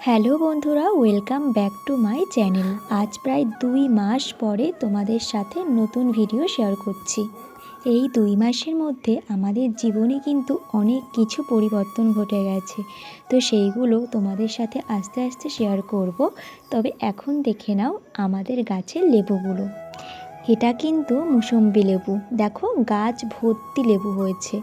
Hello বন্ধুরা, welcome back to my channel. আজ প্রায় 2 মাস পরে তোমাদের সাথে নতুন ভিডিও শেয়ার করছি। এই 2 মাসের মধ্যে আমাদের জীবনে কিন্তু অনেক কিছু পরিবর্তন ঘটে গেছে, তো সেইগুলো তোমাদের সাথে আস্তে আস্তে শেয়ার করব। তবে এখন দেখে নাও আমাদের গাছের লেবুগুলো। এটা কিন্তু মুসম্বি লেবু, দেখো গাছ ভর্তি লেবু হয়েছে।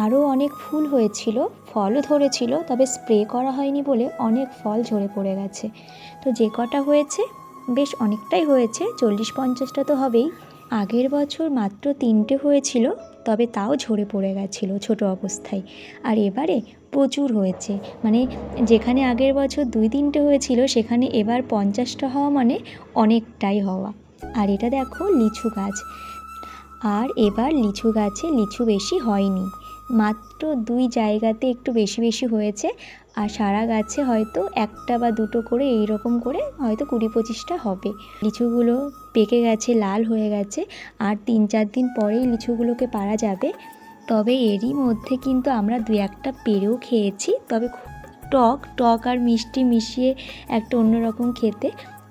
আরও অনেক ফুল হয়েছিল, ফলও ধরেছিল, তবে স্প্রে করা হয়নি বলে অনেক ফল ঝরে পড়ে গেছে। তো যে কটা হয়েছে বেশ অনেকটাই হয়েছে, 40-50টা তো হবেই। আগের বছর মাত্র 3টে হয়েছিল, তবে তাও ঝরে পড়ে গেছিলো ছোট অবস্থায়। আর এবারে প্রচুর হয়েছে, মানে যেখানে আগের বছর 2-3টে হয়েছিল সেখানে এবার 50টা হওয়া মানে অনেকটাই হওয়া। আর এটা দেখো লিচু গাছ, আর এবার লিচু গাছে লিচু বেশি হয়নি, মাত্র 2 জায়গাতে একটু বেশি বেশি হয়েছে। আর সারা গাছে হয়তো 1টা বা 2টো করে এই রকম করে হয়তো 20-25টা হবে। লিচুগুলো পেকে গেছে, লাল হয়ে গেছে, আর 3-4 দিন পরেই লিচুগুলোকে পাড়া যাবে। তবে এরই মধ্যে কিন্তু আমরা 2-1টা পেরেও খেয়েছি, তবে টক টক আর মিষ্টি মিশিয়ে একটা অন্যরকম খেতে।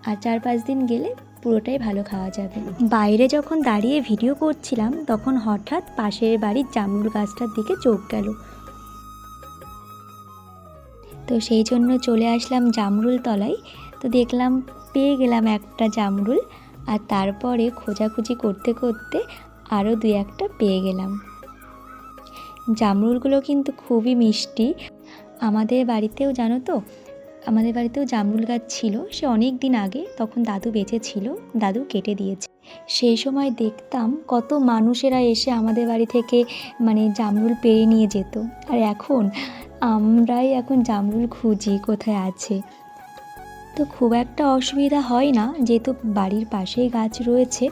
আর 4-5 দিন গেলে পুরোটাই ভালো খাওয়া যাবে। বাইরে যখন দাঁড়িয়ে ভিডিও করছিলাম তখন হঠাৎ পাশের বাড়ির জামরুল গাছটার দিকে চোখ গেল, তো সেই জন্য চলে আসলাম জামরুল তলায়। তো দেখলাম পেয়ে গেলাম একটা জামরুল, আর তারপরে খোঁজাখুঁজি করতে করতে আরও 2-1টা পেয়ে গেলাম। জামরুলগুলো কিন্তু খুবই মিষ্টি। আমাদের বাড়িতেও জানো তো, আমাদের বাড়িতেও জামরুল গাছ ছিল, সে অনেক দিন আগে, তখন দাদু বেঁচে ছিল, দাদু কেটে দিয়েছে। সেই সময় দেখতাম কত মানুষেরা এসে আমাদের বাড়ি থেকে মানে জামরুল পেড়ে নিয়ে যেত। আর এখন আমরাই এখন জামরুল খুঁজি কোথায় আছে। তো খুব একটা অসুবিধা হয় না, যেহেতু বাড়ির পাশেই গাছ রয়েছে।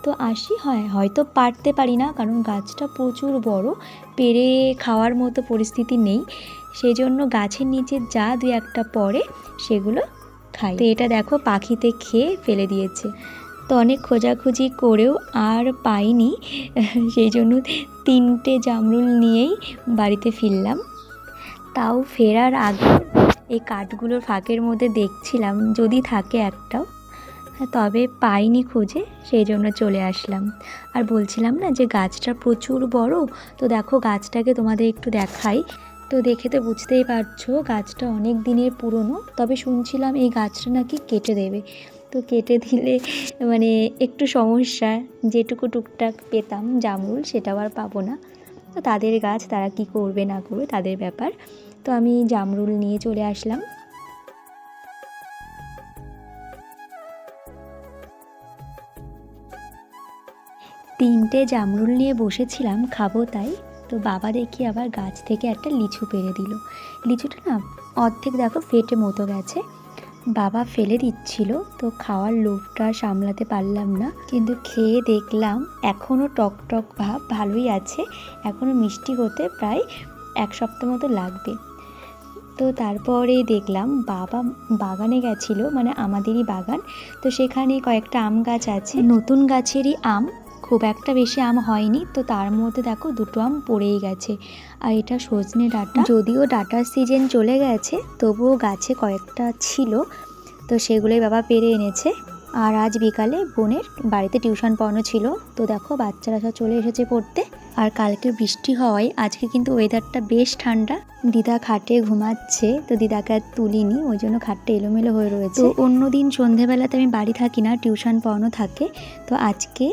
তো আসি, হয়তো পারতে পারি না, কারণ গাছটা প্রচুর বড়, পেরে খাওয়ার মতো পরিস্থিতি নেই। সেই জন্য গাছের নিচে যা 2-1টা পড়ে সেগুলো খাই। তো এটা দেখো পাখিতে খেয়ে ফেলে দিয়েছে। তো অনেক খোঁজাখুঁজি করেও আর পাইনি, সেই জন্য 3টে জামরুল নিয়েই বাড়িতে ফিরলাম। তাও ফেরার আগে এই কাঠগুলোর ফাঁকের মধ্যে দেখছিলাম যদি থাকে একটাও, তবে পাইনি খুঁজে, সেই জন্য চলে আসলাম। আর বলছিলাম না যে গাছটা প্রচুর বড়, তো দেখো গাছটাকে তোমাদের একটু দেখাই। তো দেখে তো বুঝতেই পারছো গাছটা অনেক দিনের পুরনো, তবে শুনছিলাম এই গাছটা নাকি কেটে দেবে। তো কেটে দিলে মানে একটু সমস্যা, যেটুকু টুকটাক পেতাম জামরুল সেটাও আর পাবো না। তো তাদের গাছ, তারা কি করবে না করবে তাদের ব্যাপার। তো আমি জামরুল নিয়ে চলে আসলাম। তিনটে জামরুল নিয়ে বসেছিলাম খাবো তাই, তো বাবা দেখি আবার গাছ থেকে একটা লিচু পেড়ে দিল। লিচুটা না অর্ধেক দেখো ফেটে মতো গেছে, বাবা ফেলে দিচ্ছিল, তো খাওয়ার লোভটা সামলাতে পারলাম না। কিন্তু খেয়ে দেখলাম এখনও টক টক ভাব ভালোই আছে, এখনও মিষ্টি হতে প্রায় 1 সপ্তাহ মতো লাগবে। তো তারপরে দেখলাম বাবা বাগানে গেছিলো, মানে আমাদেরই বাগান, তো সেখানে কয়েকটা আম গাছ আছে, নতুন গাছেরই আম, খুব একটা বেশি আম হয়নি, তো তার মধ্যে দেখো 2টো আম পড়েই গেছে। আর এটা সজনে ডাঁটা, যদিও ডাঁটার সিজন চলে গেছে তবুও গাছে কয়েকটা ছিল, তো সেগুলোই বাবা পেড়ে এনেছে। আর আজ বিকালে বোনের বাড়িতে টিউশন পড়ানো ছিল, তো দেখো বাচ্চারা সব চলে এসেছে পড়তে। আর কালকে বৃষ্টি হওয়ায় আজকে কিন্তু ওয়েদারটা বেশ ঠান্ডা। দিদা খাটে ঘুমাচ্ছে, তো দিদাকে আর তুলিনি, ওই জন্য খাটটা এলোমেলো হয়ে রয়েছে। তো অন্যদিন সন্ধেবেলাতে আমি বাড়ি থাকি না, টিউশন পড়ানো থাকে, তো আজকে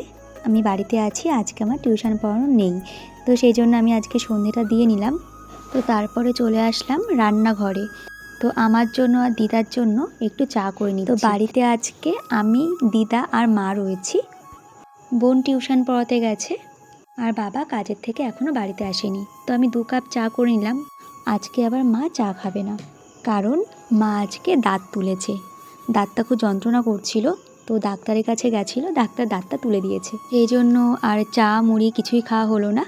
আমি বাড়িতে আছি, আজকে আমার টিউশন পড়ানো নেই, তো সেই জন্য আমি আজকে সন্ধেটা দিয়ে নিলাম। তো তারপরে চলে আসলাম রান্নাঘরে, তো আমার জন্য আর দিদার জন্য একটু চা করে নিই। তো বাড়িতে আজকে আমি, দিদা আর মা রয়েছি। বোন টিউশন পড়াতে গেছে, আর বাবা কাজের থেকে এখনও বাড়িতে আসেনি। তো আমি 2 কাপ চা করে নিলাম। আজকে আবার মা চা খাবে না, কারণ মা আজকে দাঁত তুলেছে, দাঁতটা খুব যন্ত্রণা করছিল, তো ডাক্তারের কাছে গেছিলো, ডাক্তার দাঁতটা তুলে দিয়েছে, এই জন্য আর চা মুড়ি কিছুই খাওয়া হলো না।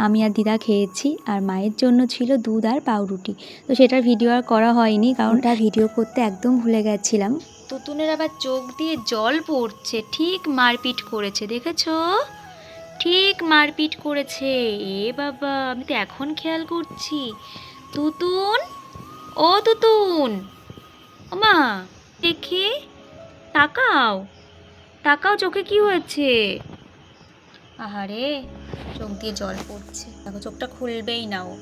আমি আর দিদা খেয়েছি, আর মায়ের জন্য ছিল দুধ আর পাউরুটি, তো সেটার ভিডিও আর করা হয়নি, কারণ ওটা ভিডিও করতে একদম ভুলে গেছিলাম। তুতুনের আবার চোখ দিয়ে জল পড়ছে, ঠিক মারপিট করেছে, দেখেছো? ঠিক মারপিট করেছে। এ বাবা, আমি তো এখন খেয়াল করছি। তুতুন, ও ও তুতুন, ওমা দেখি, তাকাও তাকাও, চোখে কি হয়েছে? আহারে, চোখ দিয়ে জল পড়ছে, দেখো চোখটা খুলবেই না ও।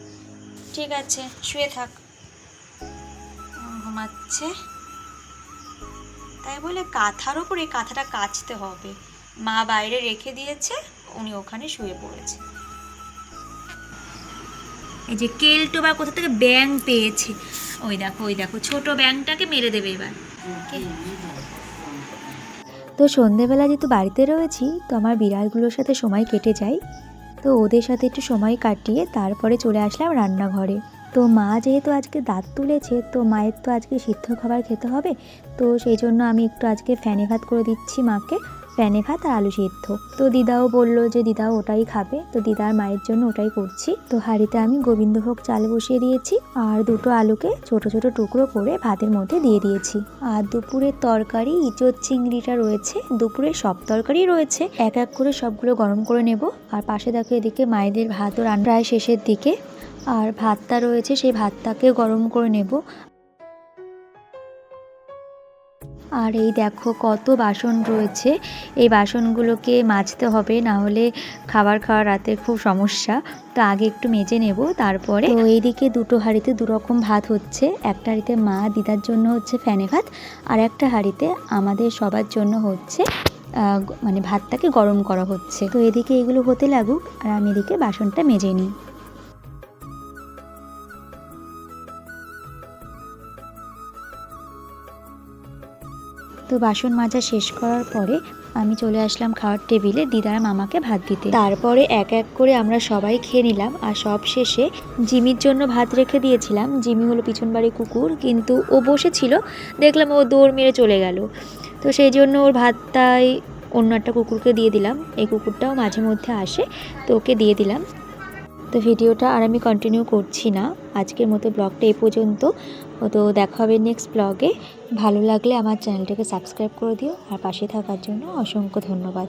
ঠিক আছে, শুয়ে থাক, ঘুমাচ্ছে। তাই বলে কাঁথার ওপরে কাঁথাটা কাচতে হবে, মা বাইরে রেখে দিয়েছে, উনি ওখানে শুয়ে পড়েছে। এই যে কেলটো বা কোথা থেকে ব্যাং পেয়েছে, ওই দেখো ওই দেখো, ছোট ব্যাংটাকে মেরে দেবে এবার। তো সন্ধেবেলা যেহেতু বাড়িতে রয়েছি, তো আমার বিড়ালগুলোর সাথে সময় কেটে যায়, তো ওদের সাথে একটু সময় কাটিয়ে তারপরে চলে আসলাম রান্নাঘরে। তো মা যেহেতু আজকে দাঁত তুলেছে, তো মায়ের তো আজকে সিদ্ধ খাবার খেতে হবে, তো সেই জন্য আমি একটু আজকে ফ্যানে ভাত করে দিচ্ছি মাকে, ফ্যানে ভাত আর আলু সিদ্ধ। তো দিদাও বললো যে দিদাও ওটাই খাবে, তো দিদার মায়ের জন্য ওটাই করছি। তো হাঁড়িতে আমি গোবিন্দভোগ চাল বসিয়ে দিয়েছি, আর দুটো আলুকে ছোট ছোট টুকরো করে ভাতের মধ্যে দিয়ে দিয়েছি। আর দুপুরের তরকারি ইঁচড় চিংড়িটা রয়েছে, দুপুরের সব তরকারি রয়েছে, এক এক করে সবগুলো গরম করে নেব। আর পাশে দেখো এদিকে মায়েদের ভাতও রান্না প্রায় শেষের দিকে, আর ভাতটা রয়েছে, সেই ভাতটাকে গরম করে নেব। আর এই দেখো কত বাসন রয়েছে, এই বাসনগুলোকে মাজতে হবে, না হলে খাবার খাওয়ার রাতে খুব সমস্যা। তো আগে একটু মেজে নেব তারপরে। তো এইদিকে দুটো হাঁড়িতে দুরকম ভাত হচ্ছে, একটা হাঁড়িতে মা দিদার জন্য হচ্ছে ফ্যানে ভাত, আর একটা হাঁড়িতে আমাদের সবার জন্য হচ্ছে মানে ভাতটাকে গরম করা হচ্ছে। তো এদিকে এগুলো হতে লাগুক, আর আমি এদিকে বাসনটা মেজে নিই। তো বাসন মাজা শেষ করার পরে আমি চলে আসলাম খাওয়ার টেবিলে দিদার মামাকে ভাত দিতে। তারপরে এক এক করে আমরা সবাই খেয়ে নিলাম, আর সব শেষে জিমির জন্য ভাত রেখে দিয়েছিলাম। জিমি হলো পিছন বাড়ির কুকুর, কিন্তু ও বসেছিল, দেখলাম ও দৌড় মেরে চলে গেল, তো সেই জন্য ওর ভাতটাই অন্য একটা কুকুরকে দিয়ে দিলাম। এই কুকুরটাও মাঝে মধ্যে আসে, তো ওকে দিয়ে দিলাম। তো ভিডিওটা আর আমি কন্টিনিউ করছি না, আজকের মতো ব্লগটা এই পর্যন্ত। তো দেখা হবে নেক্সট ব্লগে। ভালো লাগলে আমার চ্যানেলটাকে সাবস্ক্রাইব করে দিও, আর পাশে থাকার জন্য অসংখ্য ধন্যবাদ।